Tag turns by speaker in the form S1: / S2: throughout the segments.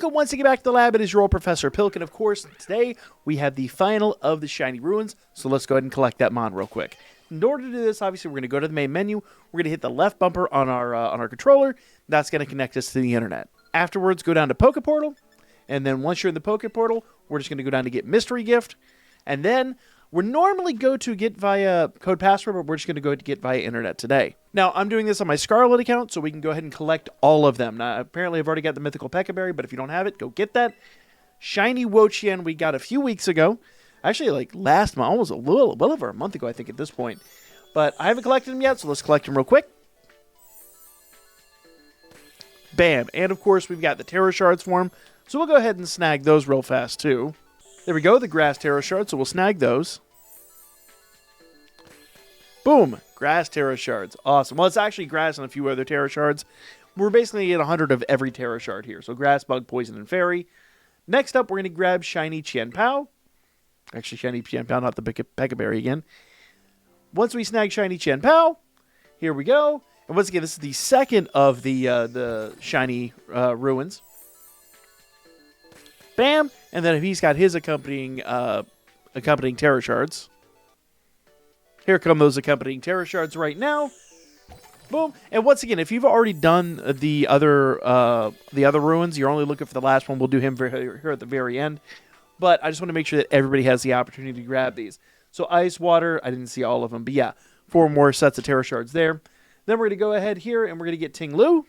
S1: Welcome once again back to the lab. It is your old Professor Pilk, and of course, today we have the final of the Shiny Ruins, so let's go ahead and collect that mon real quick. In order to do this, obviously, we're going to go to the main menu. We're going to hit the left bumper on our controller. That's going to connect us to the internet. Afterwards, go down to Poke Portal, and then once you're in the Poke Portal, we're just going to go down to get Mystery Gift, and then we're normally go to get via code password, but we're just going to go to get via internet today. Now, I'm doing this on my Scarlet account, so we can go ahead and collect all of them. Now, apparently, I've already got the Mythical Pekka-Berry, but if you don't have it, go get that. Shiny Wo-Chien we got a few weeks ago. Actually, like last month, almost well over a month ago, I think, at this point. But I haven't collected them yet, so let's collect them real quick. Bam. And, of course, we've got the Terra Shards for them, so we'll go ahead and snag those real fast, too. There we go, the Grass Terra Shards, so we'll snag those. Boom! Grass Terra Shards. Awesome. Well, it's actually Grass and a few other Terra Shards. We're basically at 100 of every Terra Shard here. So Grass, Bug, Poison, and Fairy. Next up, we're going to grab Shiny Qianpao. Actually, Shiny Qianpao, not the Pekka-Berry again. Once we snag Shiny Qianpao, here we go. And once again, this is the second of the Shiny Ruins. Bam! And then he's got his accompanying Terra Shards. Here come those accompanying Terra Shards right now. Boom. And once again, if you've already done the other ruins, you're only looking for the last one. We'll do him here at the very end. But I just want to make sure that everybody has the opportunity to grab these. So Ice, Water, I didn't see all of them. But yeah, 4 more sets of Terra Shards there. Then we're going to go ahead here and we're going to get Ting Lu.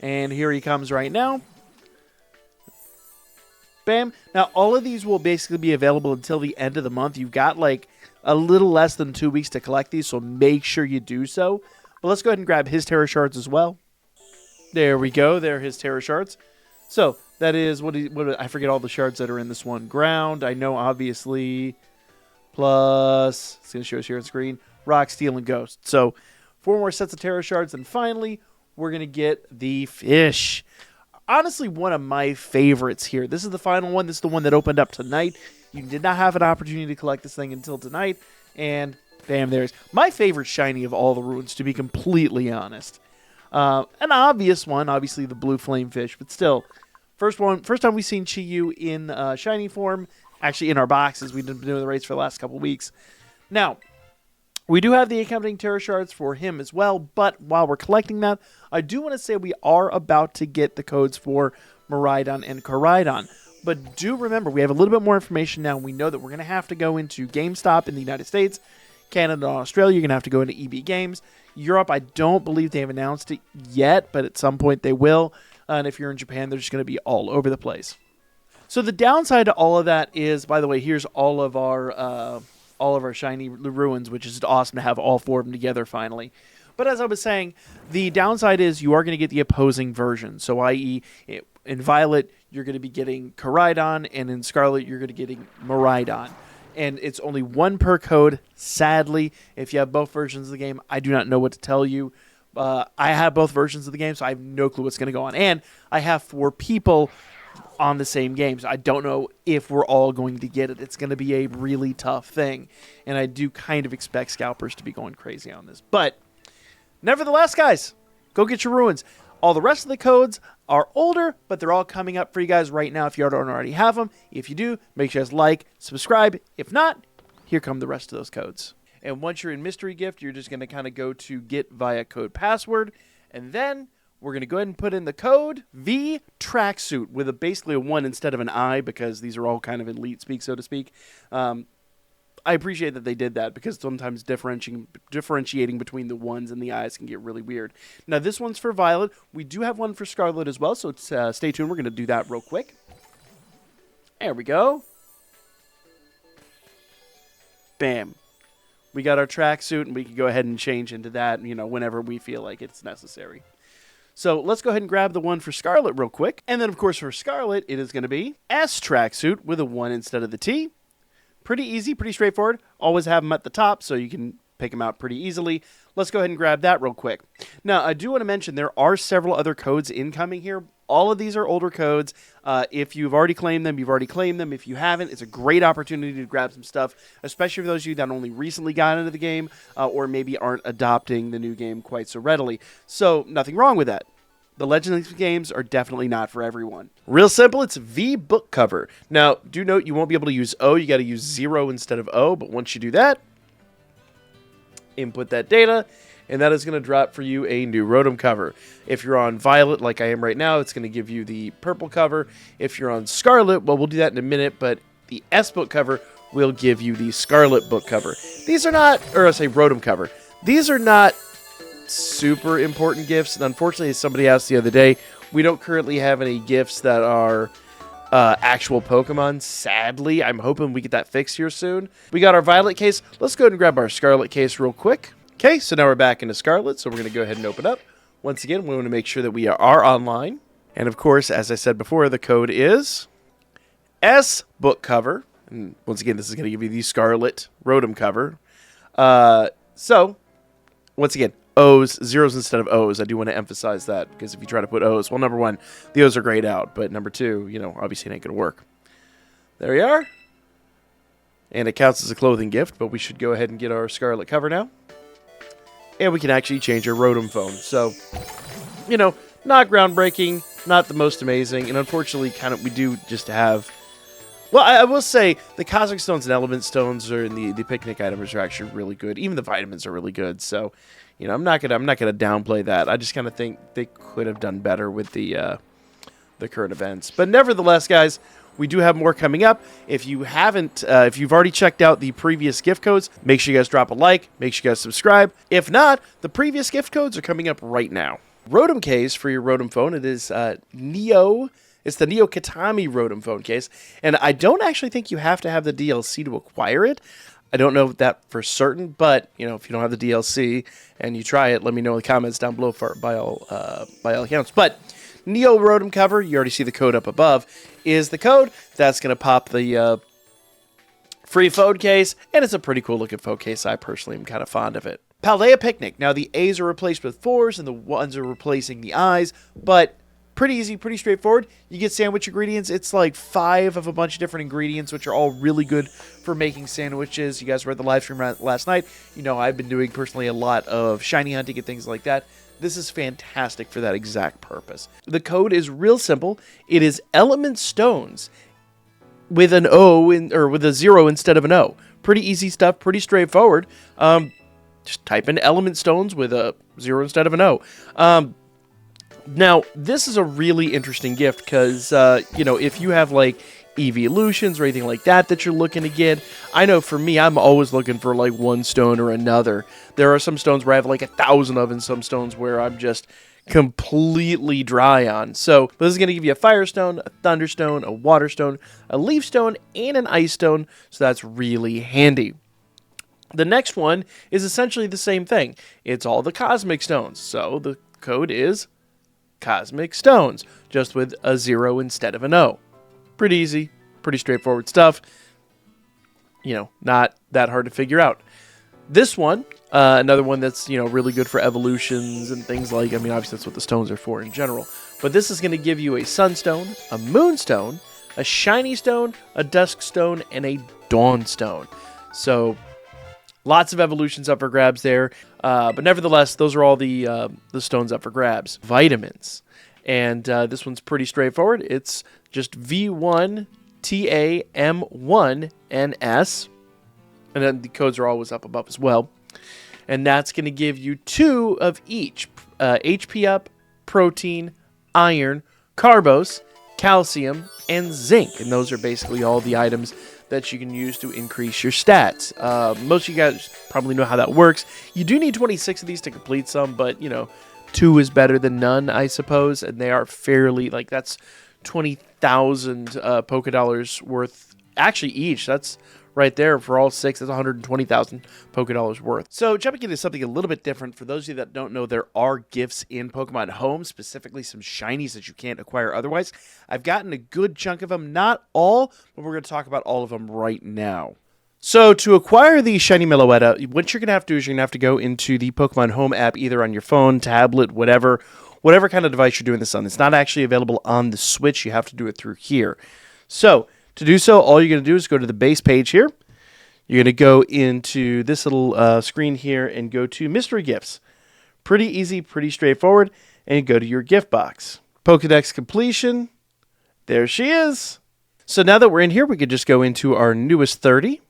S1: And here he comes right now. Bam. Now, all of these will basically be available until the end of the month. You've got like a little less than 2 weeks to collect these, so make sure you do so. But let's go ahead and grab his Terra Shards as well. There we go. There are his Terra Shards. So, that is, I forget all the shards that are in this one. Ground, I know, obviously. Plus, it's going to show us here on screen. Rock, Steel, and Ghost. So, 4 more sets of Terra Shards. And finally, we're going to get the fish. Honestly, one of my favorites here. This is the final one. This is the one that opened up tonight. You did not have an opportunity to collect this thing until tonight. And bam, there's my favorite shiny of all the ruins, to be completely honest. An obvious one, obviously the blue flame fish, but still. First time we've seen Chi-Yu in shiny form. Actually, in our boxes. We've been doing the rates for the last couple weeks. Now, we do have the accompanying Terra Shards for him as well, but while we're collecting that, I do want to say we are about to get the codes for Miraidon and Koraidon. But do remember, we have a little bit more information now. We know that we're going to have to go into GameStop in the United States, Canada, and Australia. You're going to have to go into EB Games. Europe, I don't believe they have announced it yet, but at some point they will. And if you're in Japan, they're just going to be all over the place. So the downside to all of that is, by the way, here's all of our shiny ruins, which is awesome to have all 4 of them together finally. But as I was saying, the downside is you are going to get the opposing version. So i.e., in Violet, you're going to be getting Koraidon, and in Scarlet, you're going to be getting Miraidon. And it's only 1 per code, sadly. If you have both versions of the game, I do not know what to tell you. I have both versions of the game, so I have no clue what's going to go on. And I have 4 people on the same games. I don't know if we're all going to get it. It's going to be a really tough thing. And I do kind of expect scalpers to be going crazy on this. But nevertheless, guys, go get your ruins. All the rest of the codes are older, but they're all coming up for you guys right now if you don't already have them. If you do, make sure you guys like, subscribe. If not, here come the rest of those codes. And once you're in Mystery Gift, you're just going to kind of go to get via code password. And then we're going to go ahead and put in the code V Tracksuit with basically a 1 instead of an I, because these are all kind of elite speak, so to speak. I appreciate that they did that, because sometimes differentiating between the 1s and the I's can get really weird. Now, this one's for Violet. We do have one for Scarlet as well, so stay tuned. We're going to do that real quick. There we go. Bam. We got our tracksuit, and we can go ahead and change into that, whenever we feel like it's necessary. So let's go ahead and grab the one for Scarlet real quick. And then, of course, for Scarlet, it is going to be S Tracksuit with a 1 instead of the T. Pretty easy, pretty straightforward. Always have them at the top so you can pick them out pretty easily. Let's go ahead and grab that real quick. Now, I do want to mention there are several other codes incoming here. All of these are older codes. If you've already claimed them, you've already claimed them. If you haven't, it's a great opportunity to grab some stuff, especially for those of you that only recently got into the game or maybe aren't adopting the new game quite so readily. So, nothing wrong with that. the Legends games are definitely not for everyone. Real simple, it's V book cover. Now, do note you won't be able to use O. You got to use 0 instead of O. But once you do that, input that data, and that is going to drop for you a new Rotom cover. If you're on Violet, like I am right now, it's going to give you the purple cover. If you're on Scarlet, well, we'll do that in a minute, but the S book cover will give you the Scarlet book cover. These are not, or I say Rotom cover. These are not super important gifts. And unfortunately, as somebody asked the other day, we don't currently have any gifts that are actual Pokemon. Sadly, I'm hoping we get that fixed here soon. We got our Violet case. Let's go ahead and grab our Scarlet case real quick. Okay, so now we're back into Scarlet, so we're going to go ahead and open up. Once again, we want to make sure that we are online. And of course, as I said before, the code is S book cover. And once again, this is going to give you the Scarlet Rotom cover. So, once again, O's, 0s instead of O's. I do want to emphasize that, because if you try to put O's, well, number one, the O's are grayed out, but number two, you know, obviously it ain't going to work. There we are. And it counts as a clothing gift, but we should go ahead and get our Scarlet cover now. And we can actually change our Rotom phone. So, you know, not groundbreaking, not the most amazing, and unfortunately, we do just have... Well, I will say the Cosmic Stones and Element Stones are in the picnic items are actually really good. Even the vitamins are really good. So, you know, I'm not gonna downplay that. I just kind of think they could have done better with the current events. But nevertheless, guys, we do have more coming up. If you haven't, if you've already checked out the previous gift codes, make sure you guys drop a like. Make sure you guys subscribe. If not, the previous gift codes are coming up right now. Rotom case for your Rotom phone. It is Neo. It's the Neo Katami Rotom phone case, and I don't actually think you have to have the DLC to acquire it. I don't know that for certain, but you know, if you don't have the DLC and you try it, let me know in the comments down below by all accounts. But Neo Rotom cover, you already see the code up above, is the code that's going to pop the free phone case, and it's a pretty cool looking phone case. I personally am kind of fond of it. Paldea Picnic. Now the A's are replaced with 4s, and the 1s are replacing the I's, but pretty easy, pretty straightforward. You get sandwich ingredients. It's like 5 of a bunch of different ingredients, which are all really good for making sandwiches. You guys were at the live stream last night. You know, I've been doing personally a lot of shiny hunting and things like that. This is fantastic for that exact purpose. The code is real simple. It is Element Stones with an O or with a 0 instead of an O. Pretty easy stuff, pretty straightforward. Just type in Element Stones with a 0 instead of an O. Now, this is a really interesting gift because, you know, if you have, like, evolutions or anything like that you're looking to get, I know for me, I'm always looking for, like, one stone or another. There are some stones where I have, like, 1,000 of, and some stones where I'm just completely dry on. So, this is going to give you a Fire Stone, a Thunder Stone, a Water Stone, a Leaf Stone, and an Ice Stone, so that's really handy. The next one is essentially the same thing. It's all the Cosmic Stones, so the code is Cosmic Stones, just with a 0 instead of an O. Pretty easy, pretty straightforward stuff. You know, not that hard to figure out. This one, another one that's, you know, really good for evolutions and things like, I mean, obviously that's what the stones are for in general. But this is going to give you a Sunstone, a Moonstone, a Shiny Stone, a Dusk Stone, and a Dawn Stone. So, lots of evolutions up for grabs there. But nevertheless, those are all the stones up for grabs. Vitamins. And this one's pretty straightforward. It's just V1, TA, M1, and S. And then the codes are always up above as well. And that's going to give you 2 of each. HP up, protein, iron, carbos, calcium, and zinc. And those are basically all the items that you can use to increase your stats. Most of you guys probably know how that works. You do need 26 of these to complete some, but, you know, 2 is better than none, I suppose, and they are fairly, like, that's 20,000 Pokédollars worth, actually each. That's right there for all 6. That's 120,000 Pokédollars worth. So jumping into something a little bit different, for those of you that don't know, there are gifts in Pokemon Home, specifically some shinies that you can't acquire otherwise. I've gotten a good chunk of them, not all, but we're going to talk about all of them right now. So to acquire the Shiny Meloetta, what you're going to have to do is you're going to have to go into the Pokemon Home app, either on your phone, tablet, whatever kind of device you're doing this on. It's not actually available on the Switch. You have to do it through here. So to do so, all you're going to do is go to the base page here. You're going to go into this little screen here and go to Mystery Gifts. Pretty easy, pretty straightforward. and go to your gift box. Pokedex completion. There she is. So now that we're in here, we could just go into our newest 30.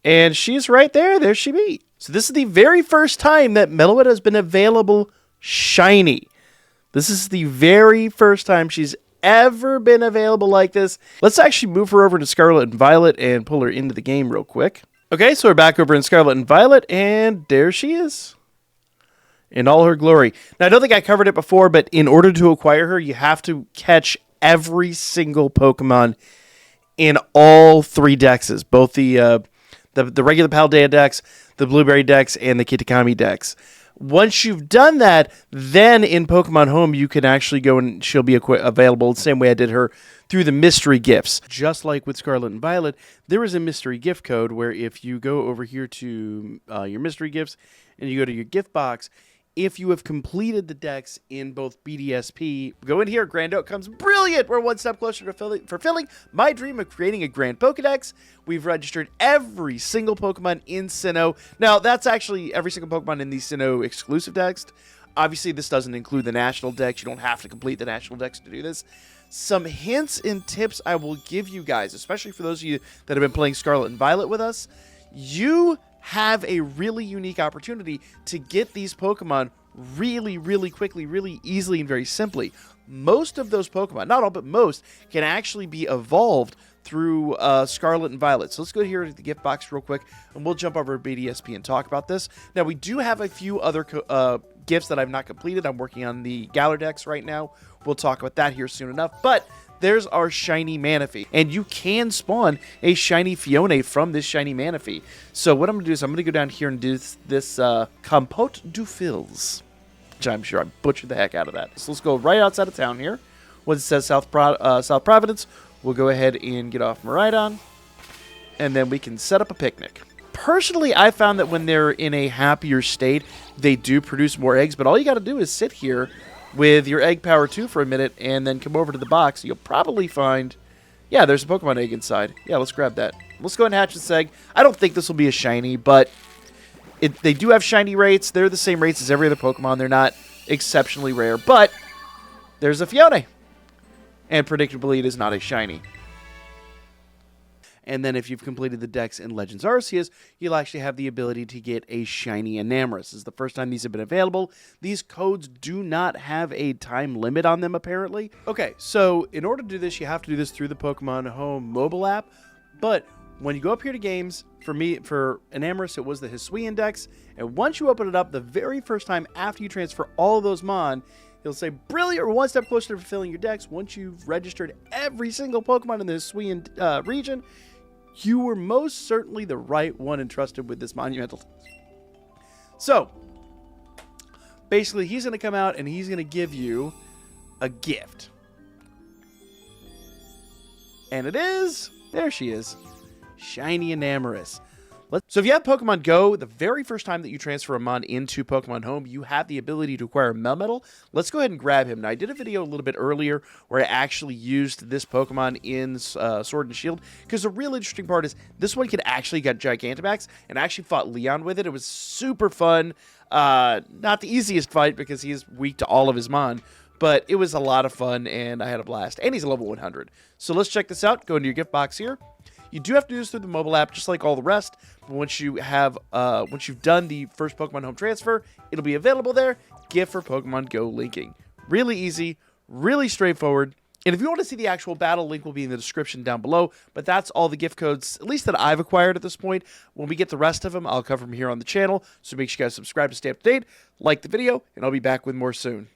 S1: And she's right there. There she be. So this is the very first time that Meloetta has been available shiny. This is the very first time she's ever been available like this. Let's actually move her over to Scarlet and Violet and pull her into the game real quick. Okay, so we're back over in Scarlet and Violet, and there she is in all her glory. Now, I don't think I covered it before, but in order to acquire her, you have to catch every single Pokemon in all 3 dexes, both the regular Paldea dex, the Blueberry dex, and the Kitakami dex. Once you've done that, then in Pokemon Home, you can actually go and she'll be available the same way I did her through the mystery gifts. Just like with Scarlet and Violet, there is a mystery gift code where if you go over here to your mystery gifts and you go to your gift box, if you have completed the decks in both BDSP, go in here, grand outcomes, brilliant! We're one step closer to fulfilling my dream of creating a grand Pokedex. We've registered every single Pokemon in Sinnoh. Now, that's actually every single Pokemon in the Sinnoh exclusive decks. Obviously, this doesn't include the national decks. You don't have to complete the national decks to do this. Some hints and tips I will give you guys, especially for those of you that have been playing Scarlet and Violet with us. You have a really unique opportunity to get these Pokemon really, really quickly, really easily, and very simply. Most of those Pokemon, not all, but most, can actually be evolved through Scarlet and Violet. So let's go here to the gift box real quick, and we'll jump over to BDSP and talk about this. Now, we do have a few other gifts that I've not completed. I'm working on the Galar Dex right now. We'll talk about that here soon enough, but there's our shiny Manaphy, and you can spawn a shiny Fione from this shiny Manaphy. So what I'm going to do is I'm going to go down here and do this Compote du Fils, which I'm sure I butchered the heck out of that. So let's go right outside of town here. Once it says South Providence, we'll go ahead and get off Miraidon, and then we can set up a picnic. Personally, I found that when they're in a happier state, they do produce more eggs, but all you got to do is sit here with your egg power 2 for a minute and then come over to the box. You'll probably find, yeah, there's a Pokemon egg inside. Yeah, let's grab that. Let's go ahead and hatch this egg. I don't think this will be a shiny, but they do have shiny rates. They're the same rates as every other Pokemon. They're not exceptionally rare, but there's a Fione. And predictably, it is not a shiny. And then if you've completed the decks in Legends Arceus, you'll actually have the ability to get a shiny Enamorus. This is the first time these have been available. These codes do not have a time limit on them, apparently. Okay, so in order to do this, you have to do this through the Pokemon Home mobile app. But when you go up here to games, for Enamorus, it was the Hisuian Dex. And once you open it up, the very first time after you transfer all of those Mon, he'll say, brilliant, or one step closer to fulfilling your decks. Once you've registered every single Pokemon in the Hisuian region, you were most certainly the right one entrusted with this monumental task. So, basically, he's going to come out and he's going to give you a gift. And it is, there she is, shiny Enamorus. So if you have Pokemon Go, the very first time that you transfer a Mon into Pokemon Home, you have the ability to acquire a Melmetal. Let's go ahead and grab him. Now, I did a video a little bit earlier where I actually used this Pokemon in Sword and Shield, because the real interesting part is this one could actually get Gigantamax, and I actually fought Leon with it. It was super fun. Not the easiest fight because he is weak to all of his Mon, but it was a lot of fun, and I had a blast. And he's a level 100. So let's check this out. Go into your gift box here. You do have to do this through the mobile app, just like all the rest. But once you've done the first Pokemon Home transfer, it'll be available there. Gift for Pokemon Go linking. Really easy, really straightforward. And if you want to see the actual battle, link will be in the description down below. But that's all the gift codes, at least that I've acquired at this point. When we get the rest of them, I'll cover them here on the channel. So make sure you guys subscribe to stay up to date, like the video, and I'll be back with more soon.